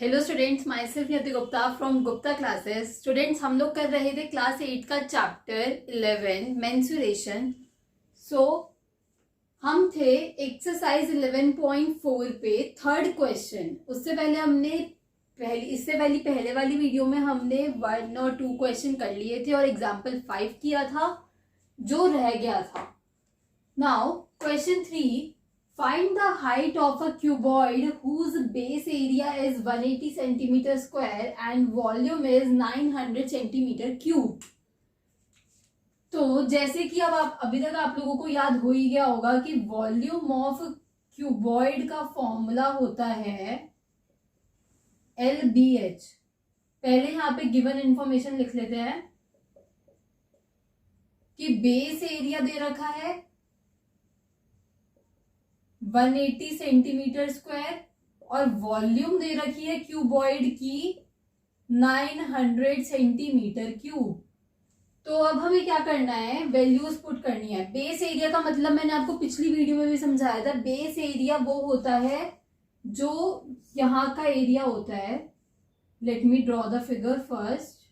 Hello students, myself Yati Gupta from Gupta classes. Students, हम लोग कर रहे थे क्लास 8 का चैप्टर 11 मेंसुरेशन। सो हम थे एक्सरसाइज 11.4 पे थर्ड क्वेश्चन। उससे पहले हमने पहले वाली वीडियो में हमने 1 और 2 क्वेश्चन कर लिए थे और एग्जाम्पल 5 किया था जो रह गया था। Now question 3, find the height of a cuboid whose base area is 180 centimeter square and volume is 900 centimeter cube। तो जैसे कि अब आप अभी तक आप लोगों को याद हो ही गया होगा कि वॉल्यूम ऑफ क्यूबॉइड का फॉर्मूला होता है LBH। पहले यहाँ पे गिवन इंफॉर्मेशन लिख लेते हैं कि बेस एरिया दे रखा है 180 सेंटीमीटर स्क्वायर और वॉल्यूम दे रखी है क्यूबॉइड की 900 सेंटीमीटर क्यूब। तो अब हमें क्या करना है, वैल्यूज पुट करनी है। बेस एरिया का मतलब मैंने आपको पिछली वीडियो में भी समझाया था। बेस एरिया वो होता है जो यहाँ का एरिया होता है। Let me draw the figure first.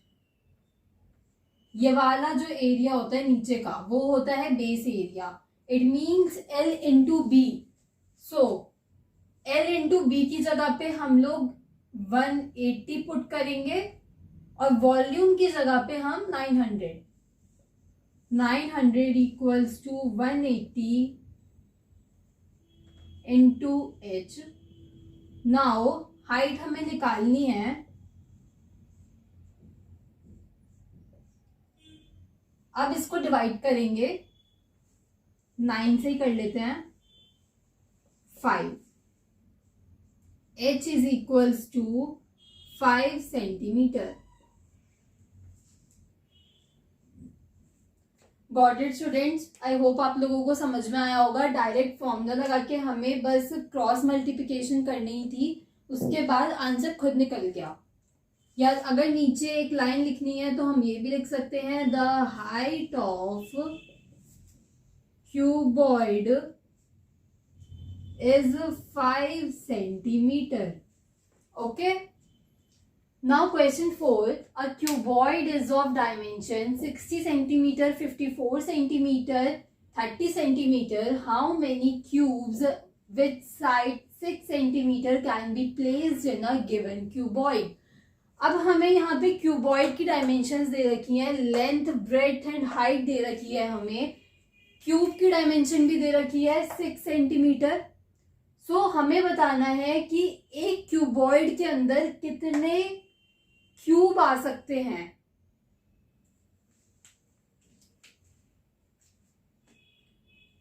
ये वाला जो एरिया होता है नीचे का वो होता है base area. It means L into B. So L into B की जगह पे हम लोग 180 पुट करेंगे और वॉल्यूम की जगह पे हम 900 equals to 180 into H। Now height हमें निकालनी है। अब इसको डिवाइड करेंगे, 9 से ही कर लेते हैं, 5। H is equals to 5 centimetre. Got it students? I hope आप लोगों को समझ में आया होगा। डायरेक्ट फॉर्मूला लगा के हमें बस क्रॉस मल्टीप्लिकेशन करनी ही थी, उसके बाद आंसर खुद निकल गया। या अगर नीचे एक लाइन लिखनी है तो हम ये भी लिख सकते हैं, the height of cuboid is 5 centimeter. Okay. Now question 4. A cuboid is of dimension 60 centimeter, 54 centimeter, 30 centimeter. How many cubes with side 6 centimeter can be placed in a given cuboid? अब हमें यहाँ पे क्यूबॉइड की dimensions दे रखी हैं, length, breadth and height दे रखी है हमें। क्यूब की डायमेंशन भी दे रखी है 6 सेंटीमीटर। सो हमें बताना है कि एक क्यूबॉइड के अंदर कितने क्यूब आ सकते हैं।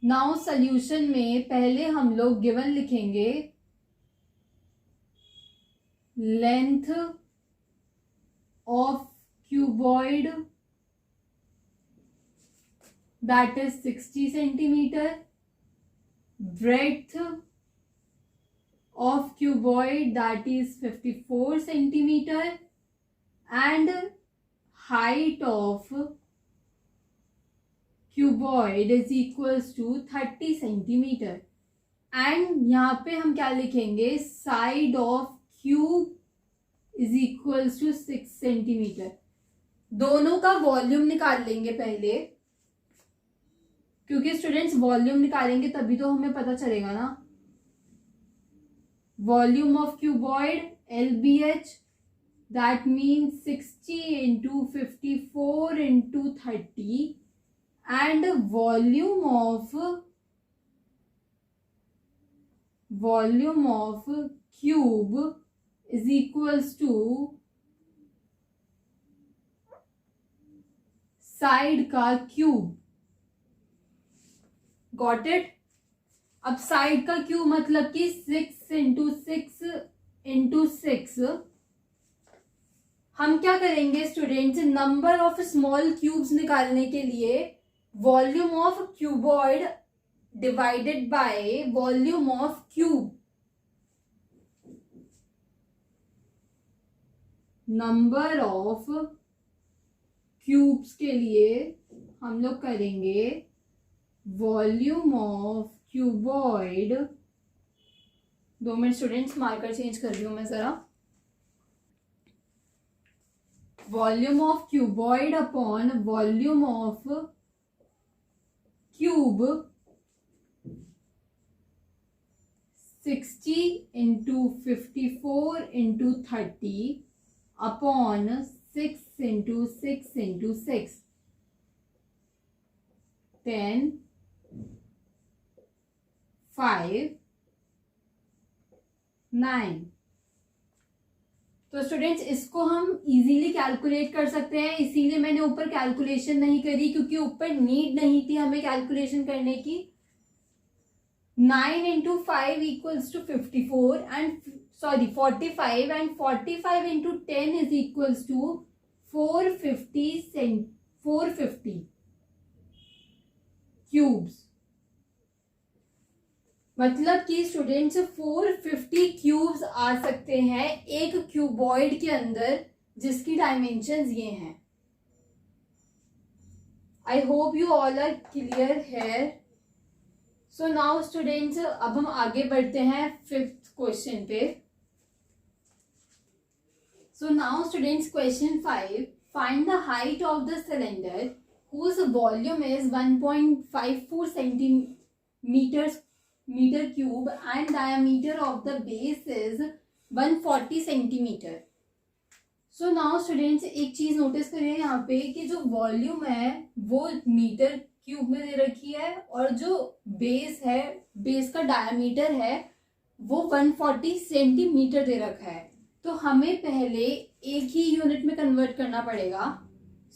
नाउ सॉल्यूशन में पहले हम लोग गिवन लिखेंगे, length of cuboid that is 60 centimetre, breadth of cuboid that is 54 centimeter and height of cuboid is equals to 30 centimeter। and यहाँ पे हम क्या लिखेंगे, side of cube is equals to 6 centimeter। दोनों का वॉल्यूम निकाल लेंगे पहले, क्योंकि स्टूडेंट्स वॉल्यूम निकालेंगे तभी तो हमें पता चलेगा ना। Volume of cuboid LBH, that means 60 into 54 into 30, and volume of cube is equals to side का cube। Got it? अब साइड का क्यूब मतलब कि 6 इंटू 6 इंटू 6। हम क्या करेंगे students, number of small cubes निकालने के लिए volume of cuboid divided by volume of cube. Number of cubes के लिए हम लोग करेंगे volume of cuboid. 2 minute students, marker change कर रही हूं मैं जरा। Volume of cuboid upon volume of cube 60 into 54 into 30 upon 6 into 6 into 6 10 5 9। तो स्टूडेंट्स इसको हम इजीली कैलकुलेट कर सकते हैं, इसीलिए मैंने ऊपर कैलकुलेशन नहीं करी क्योंकि ऊपर नीड नहीं थी हमें कैलकुलेशन करने की। 9 into 5 equals to 54 and 45 and 45 into 10 is equals to 450 cubes. मतलब कि स्टूडेंट्स 450 क्यूब्स आ सकते हैं एक क्यूबॉइड के अंदर जिसकी डायमेंशंस ये हैं। I hope you all are clear है। सो नाउ स्टूडेंट्स अब हम आगे बढ़ते हैं 5th क्वेश्चन पे। सो now students question 5, find the height of the cylinder whose volume is 1.54 meter cube and diameter of the base is 140 centimeter। So now students एक चीज notice करिए यहाँ पे कि जो वॉल्यूम है वो मीटर क्यूब में दे रखी है और जो बेस है, बेस का डायमीटर है वो 140 सेंटीमीटर दे रखा है। तो हमें पहले एक ही यूनिट में कन्वर्ट करना पड़ेगा।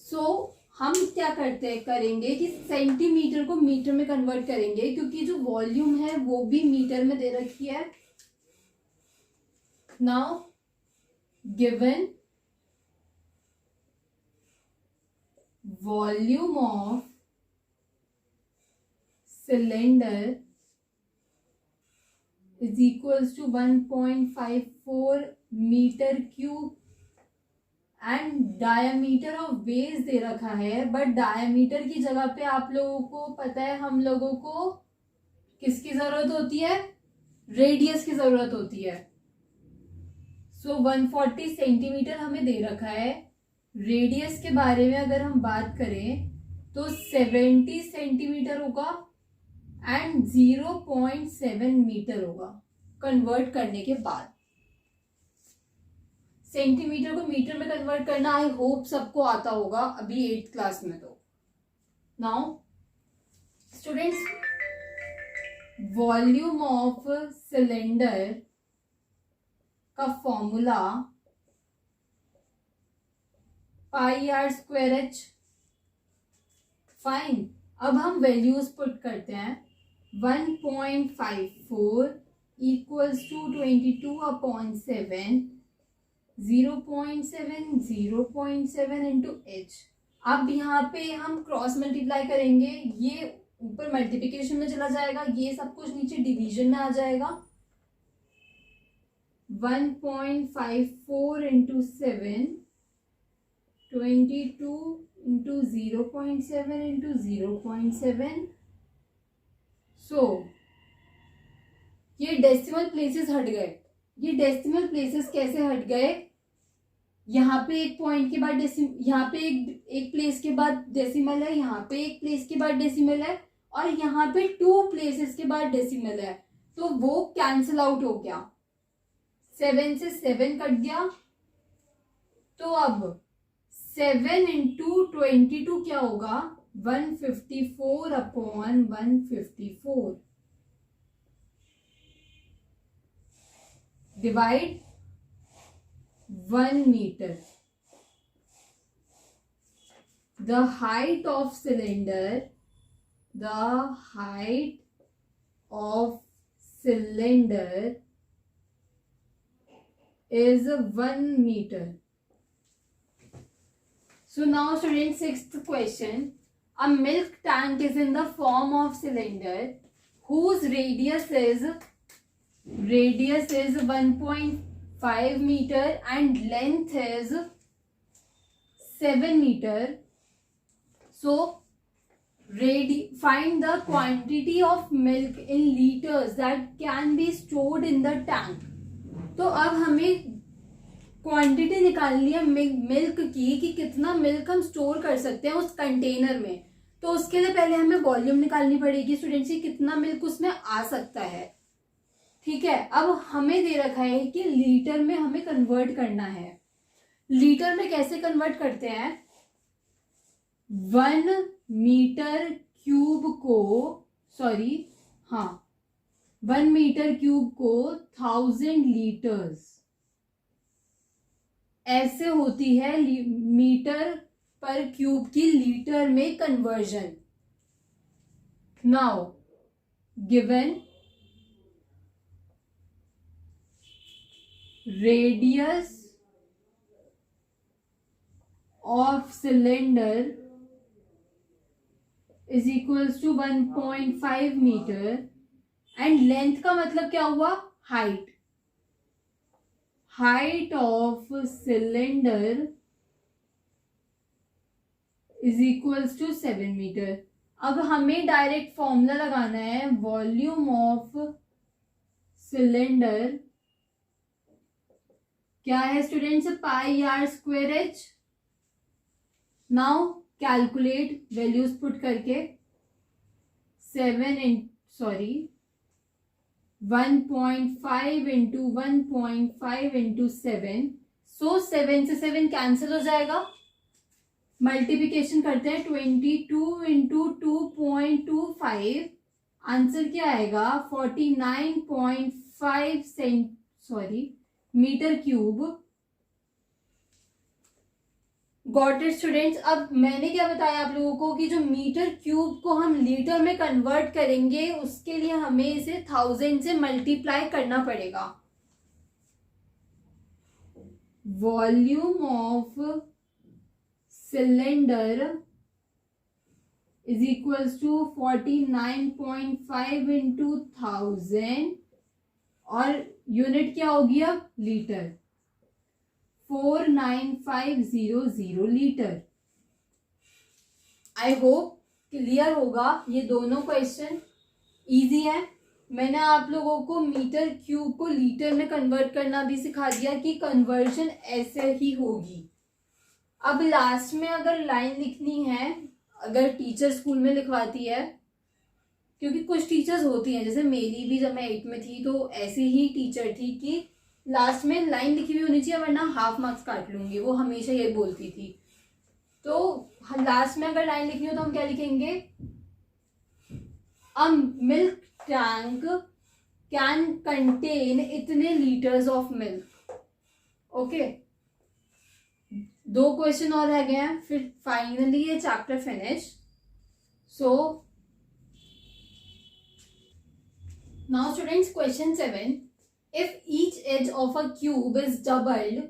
सो हम क्या करेंगे कि सेंटीमीटर को मीटर में कन्वर्ट करेंगे क्योंकि जो वॉल्यूम है वो भी मीटर में दे रखी है। Now given volume of cylinder is equals to 1.54 metre cube and diameter of base दे रखा है, बट डायमीटर की जगह पे आप लोगों को पता है हम लोगों को किसकी जरूरत होती है, रेडियस की जरूरत होती है। सो 140 सेंटीमीटर हमें दे रखा है। रेडियस के बारे में अगर हम बात करें तो 70 सेंटीमीटर होगा एंड 0.7 मीटर होगा कन्वर्ट करने के बाद। सेंटीमीटर को मीटर में कन्वर्ट करना आई होप सबको आता होगा अभी 8th क्लास में। तो now students volume of cylinder का फॉर्मूला πr²h। फाइन, अब हम वैल्यूज पुट करते हैं। 1.54 इक्वल्स टू 22/7, 0.7 इंटू एच। अब यहाँ पे हम क्रॉस मल्टीप्लाई करेंगे, ये ऊपर मल्टीप्लिकेशन में चला जाएगा, ये सब कुछ नीचे डिवीजन में आ जाएगा। 1.54 इंटू 7, 22 इंटू 0.7 इंटू 0.7। सो ये डेसिमल प्लेसेस हट गए। ये डेसिमल प्लेसेस कैसे हट गए, यहाँ पे एक पॉइंट के बाद यहाँ पे एक प्लेस के बाद डेसिमल है, यहाँ पे एक प्लेस के बाद डेसिमल है और यहाँ पे 2 प्लेसेस के बाद डेसिमल है, तो वो कैंसिल आउट हो गया। 7 से 7 कट गया, तो अब 7 इंटू 22 क्या होगा, 154/154 divide 1 meter। The height of cylinder is 1 meter। So now students, 6th question, a milk tank is in the form of cylinder whose radius is 1.5 meter and length is 7 meter। So find the quantity of milk in liters that can be stored in the tank। तो अब हमें quantity निकालनी है milk की कि कितना milk हम store कर सकते हैं उस कंटेनर में। तो उसके लिए पहले हमें वॉल्यूम निकालनी पड़ेगी स्टूडेंट्स की कितना मिल्क उसमें आ सकता है। ठीक है, अब हमें दे रखा है कि लीटर में हमें कन्वर्ट करना है। लीटर में कैसे कन्वर्ट करते हैं, 1 मीटर क्यूब को 1 मीटर क्यूब को 1000 लीटर्स, ऐसे होती है मीटर पर क्यूब की लीटर में conversion. Now given radius of cylinder is equals to 1.5 metre and length का मतलब क्या हुआ, height of cylinder is equals to 7 metre. अब हमें डायरेक्ट फॉर्मूला लगाना है, वॉल्यूम ऑफ सिलेंडर क्या है students, πr²h। Now calculate values put करके 1.5 इंटू 1.5 इंटू 7, सो 7 से 7 कैंसिल हो जाएगा। मल्टीप्लिकेशन करते हैं 22 इंटू 2.25, आंसर क्या आएगा 49.5 metre cube. Got it students. अब मैंने क्या बताया आप लोगों को कि जो मीटर क्यूब को हम लीटर में कन्वर्ट करेंगे उसके लिए हमें इसे 1000 से मल्टीप्लाई करना पड़ेगा। Volume of cylinder is equals to 49.5 into 1000 और यूनिट क्या होगी अब, litre, 49500 litre. I hope clear होगा, ये दोनों क्वेश्चन इजी है। मैंने आप लोगों को मीटर क्यूब को लीटर में कन्वर्ट करना भी सिखा दिया कि कन्वर्जन ऐसे ही होगी। अब लास्ट में अगर लाइन लिखनी है, अगर टीचर स्कूल में लिखवाती है, क्योंकि कुछ टीचर्स होती हैं, जैसे मेरी भी जब मैं 8th में थी तो ऐसी ही टीचर थी कि लास्ट में लाइन लिखी हुई होनी चाहिए वरना हाफ मार्क्स काट लूंगी, वो हमेशा ये बोलती थी। तो लास्ट में अगर लाइन लिखनी हो तो हम क्या लिखेंगे, a milk tank can contain इतने litres of milk. Okay, 2 question और रह गए हैं, फिर फाइनली ये chapter finish. So now students, question 7, if each edge of a cube is doubled,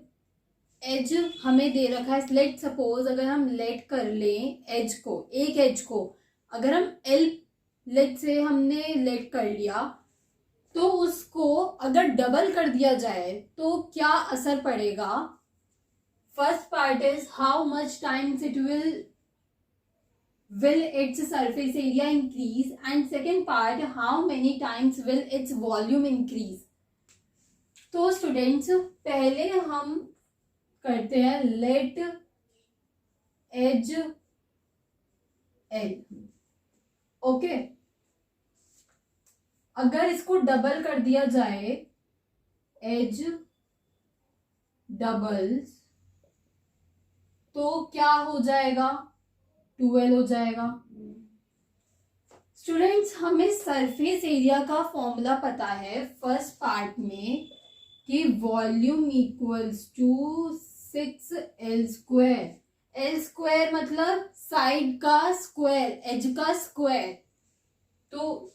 edge हमें दे रखा है, लेट सपोज अगर हम लेट कर लें एज को, एक एज को अगर हम एल लेट से हमने लेट कर लिया तो उसको अगर डबल कर दिया जाए तो क्या असर पड़ेगा। First part is how much times it will its surface area increase, and second part how many times will its volume increase। तो स्टूडेंट्स पहले हम करते हैं लेट एज एल। ओके, अगर इसको डबल कर दिया जाए, एज डबल्स, तो क्या हो जाएगा, 12 हो जाएगा। स्टूडेंट्स हमें सरफेस एरिया का फॉर्मूला पता है फर्स्ट पार्ट में कि volume equals to 6L²। L² मतलब साइड का स्क्वायर, एज का स्क्वायर। तो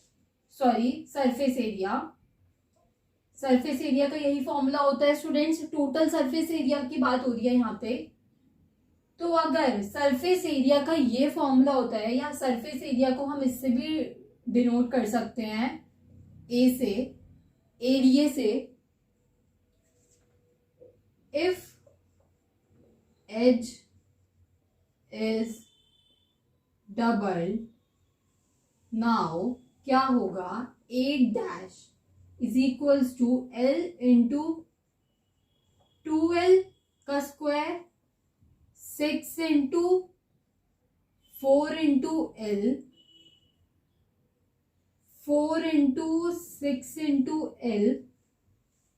सरफेस एरिया का यही फॉर्मूला होता है स्टूडेंट्स। टोटल सरफेस एरिया की बात हो रही है यहाँ पे। तो अगर सरफेस एरिया का ये फॉर्मूला होता है, या सरफेस एरिया को हम इससे भी डिनोट कर सकते हैं, ए से, एरिया से, if edge is double, now क्या होगा, 8 dash is equals to L into 2l का square 6 into 4 into L 4 into 6 into L.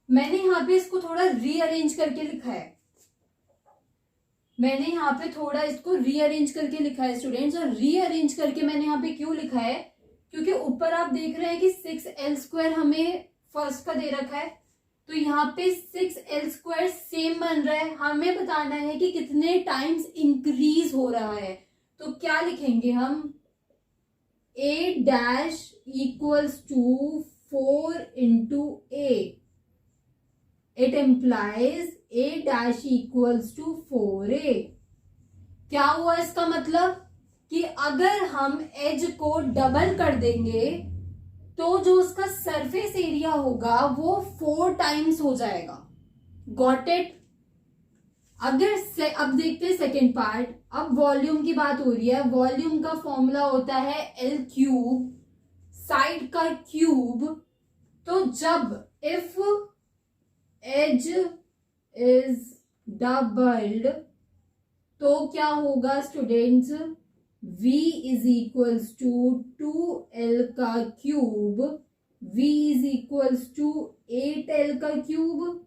मैंने यहाँ पे इसको थोड़ा रीअरेंज करके लिखा है, मैंने यहाँ पे थोड़ा इसको रीअरेंज करके लिखा है स्टूडेंट्स। और रीअरेंज करके मैंने यहाँ पे क्यों लिखा है, क्योंकि ऊपर आप देख रहे हैं कि 6l² हमें फर्स्ट का दे रखा है, तो यहाँ पे 6l² सेम बन रहा है। हमें बताना है कि कितने टाइम्स इंक्रीज हो रहा है, तो क्या लिखेंगे हम, a dash equals to 4 into a। It implies a dash equals to 4a। क्या हुआ इसका मतलब कि अगर हम एज को डबल कर देंगे तो जो उसका सरफेस एरिया होगा वो 4 टाइम्स हो जाएगा। Got it. अब देखते हैं सेकेंड पार्ट। अब वॉल्यूम की बात हो रही है। वॉल्यूम का फॉर्मूला होता है L3, साइड का क्यूब। तो जब इफ एज इज डबल्ड तो क्या होगा students, v is equals to 2l का cube, v is equals to 8l का क्यूब।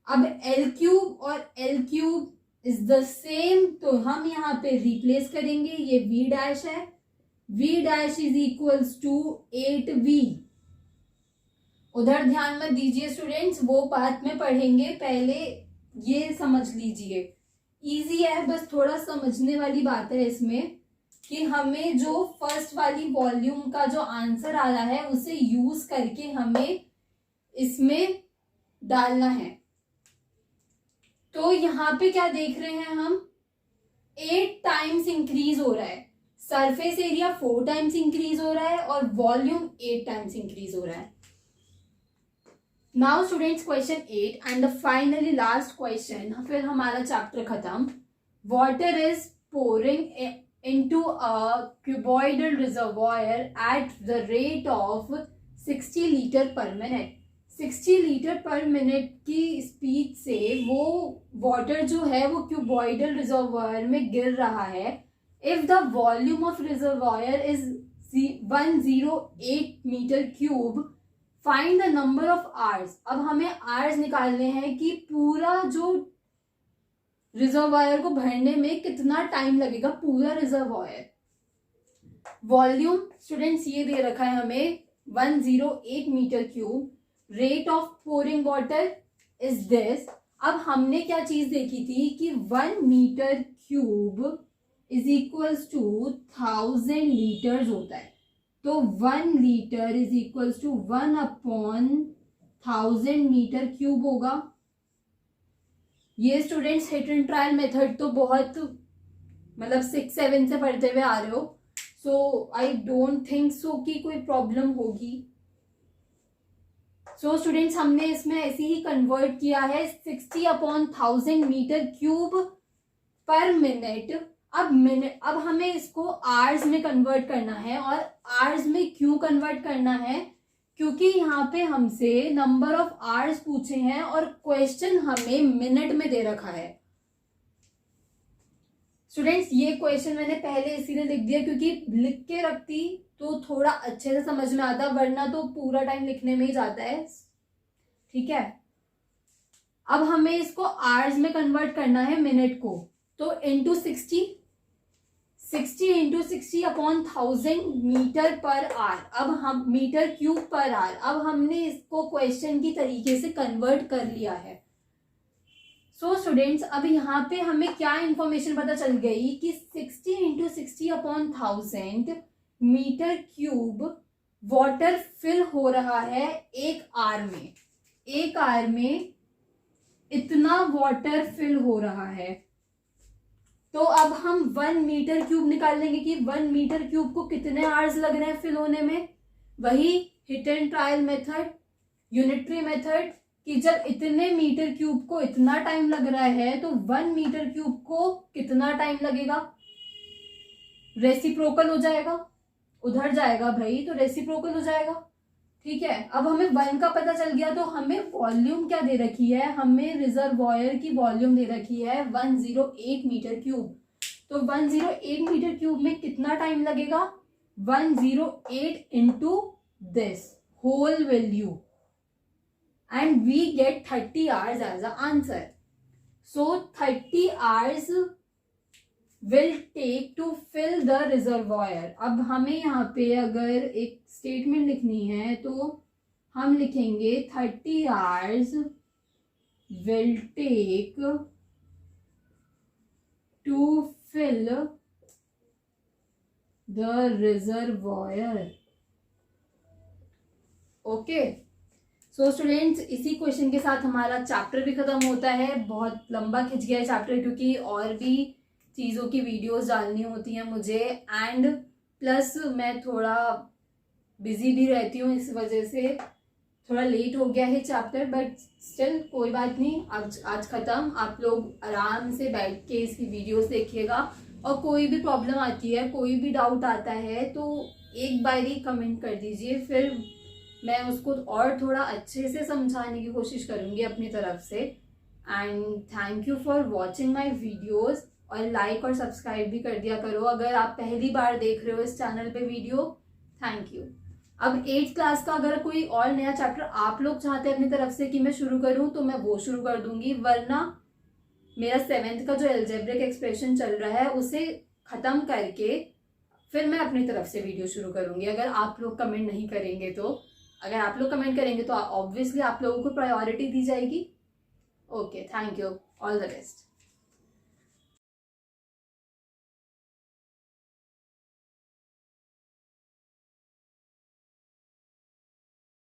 अब l क्यूब और l cube is the same, तो हम यहाँ पे रिप्लेस करेंगे। ये v डैश है, v dash is equals to 8v। उधर ध्यान मत दीजिए स्टूडेंट्स, वो बात में पढ़ेंगे, पहले ये समझ लीजिए। इजी है, बस थोड़ा समझने वाली बात है इसमें कि हमें जो फर्स्ट वाली वॉल्यूम का जो आंसर आ रहा है उसे यूज करके हमें इसमें डालना है। तो यहाँ पे क्या देख रहे हैं हम, 8 टाइम्स इंक्रीज हो रहा है, सरफेस एरिया 4 टाइम्स इंक्रीज हो रहा है और वॉल्यूम 8 टाइम्स इंक्रीज हो रहा है। Now students question 8 and the finally last question, फिर हमारा चैप्टर खत्म। Water is pouring into a cuboidal reservoir at the rate of 60 litre पर मिनट। 60 लीटर पर मिनट की स्पीड से वो वाटर जो है वो क्यूबॉइडल रिजर्वायर में गिर रहा है। If the volume of reservoir is 108 metre cube, find the number of hours. अब हमें आवर्स निकालने हैं कि पूरा जो रिजर्वायर को भरने में कितना टाइम लगेगा, पूरा रिजर्वायर। वॉल्यूम स्टूडेंट्स ये दे रखा है हमें 108 metre cube, rate of pouring water is this. अब हमने क्या चीज देखी थी कि 1 metre cube is equals to 1000 litres होता है। तो 1 litre is equals to 1/1000 metre cube होगा। ये students hit and trial method तो बहुत मतलब 6-7 से पढ़ते हुए आ रहे हो, सो आई डोंट थिंक सो कि कोई प्रॉब्लम होगी। सो स्टूडेंट्स हमने इसमें ऐसे ही कन्वर्ट किया है 60/1000 मीटर क्यूब पर मिनट। अब हमें इसको आवर्स में कन्वर्ट करना है। और आवर्स में क्यों कन्वर्ट करना है, क्योंकि यहाँ पे हमसे नंबर ऑफ आवर्स पूछे हैं और क्वेश्चन हमें मिनट में दे रखा है। स्टूडेंट्स ये क्वेश्चन मैंने पहले इसीलिए लिख दिया क्योंकि लिख के रखती तो थोड़ा अच्छे से समझ में आता, वरना तो पूरा टाइम लिखने में ही जाता है। ठीक है, अब हमें इसको आवर्स में कन्वर्ट करना है मिनट को, तो into 60 into 60/1000 metre per hour. अब हम मीटर क्यूब पर आवर, अब हमने इसको क्वेश्चन की तरीके से कन्वर्ट कर लिया है। सो स्टूडेंट्स अब यहाँ पे हमें क्या इंफॉर्मेशन पता चल गई कि 60 into 60/1000 metre cube water fill हो रहा है 1 आवर में। 1 आवर में इतना वाटर फिल हो रहा है। तो अब हम 1 मीटर क्यूब निकाल लेंगे कि 1 मीटर क्यूब को कितने आवर्स लग रहे हैं फिल होने में। वही hit and trial method, unitary method, कि जब इतने मीटर क्यूब को इतना टाइम लग रहा है तो 1 मीटर क्यूब को कितना टाइम लगेगा, रेसिप्रोकल हो जाएगा, उधर जाएगा भाई तो रेसिप्रोकल हो जाएगा। ठीक है, अब हमें 1 का पता चल गया, तो हमें वॉल्यूम क्या दे रखी है, हमें रिजर्वॉयर की वॉल्यूम दे रखी है 108 मीटर क्यूब। तो 108 मीटर क्यूब में कितना टाइम लगेगा, 108 into this whole value and we get 30 hours as the answer. So 30 hours will take to fill the reservoir. अब हमें यहाँ पे अगर एक स्टेटमेंट लिखनी है तो हम लिखेंगे 30 hours will take to fill the reservoir. Okay. So students, इसी क्वेश्चन के साथ हमारा चैप्टर भी खत्म होता है। बहुत लंबा खिंच गया है चैप्टर, क्योंकि और भी चीज़ों की वीडियोस डालनी होती हैं मुझे, एंड प्लस मैं थोड़ा बिजी भी रहती हूँ, इस वजह से थोड़ा लेट हो गया है चैप्टर। बट स्टिल कोई बात नहीं, आज ख़त्म। आप लोग आराम से बैठ के इसकी वीडियोस देखिएगा, और कोई भी प्रॉब्लम आती है, कोई भी डाउट आता है, तो एक बार ही कमेंट कर दीजिए, फिर मैं उसको और थोड़ा अच्छे से समझाने की कोशिश करूँगी अपनी तरफ से। And thank you for watching my videos, और लाइक और सब्सक्राइब भी कर दिया करो अगर आप पहली बार देख रहे हो इस चैनल पे वीडियो। Thank you. अब 8th क्लास का अगर कोई और नया चैप्टर आप लोग चाहते हैं अपनी तरफ से कि मैं शुरू करूँ, तो मैं वो शुरू कर दूंगी, वरना मेरा 7th का जो एल्जेब्रिक एक्सप्रेशन चल रहा है उसे ख़त्म करके फिर मैं अपनी तरफ से वीडियो शुरू करूँगी, अगर आप लोग कमेंट नहीं करेंगे तो। अगर आप लोग कमेंट करेंगे तो ऑब्वियसली आप लोगों को प्रायोरिटी दी जाएगी। Okay, thank you, all the best.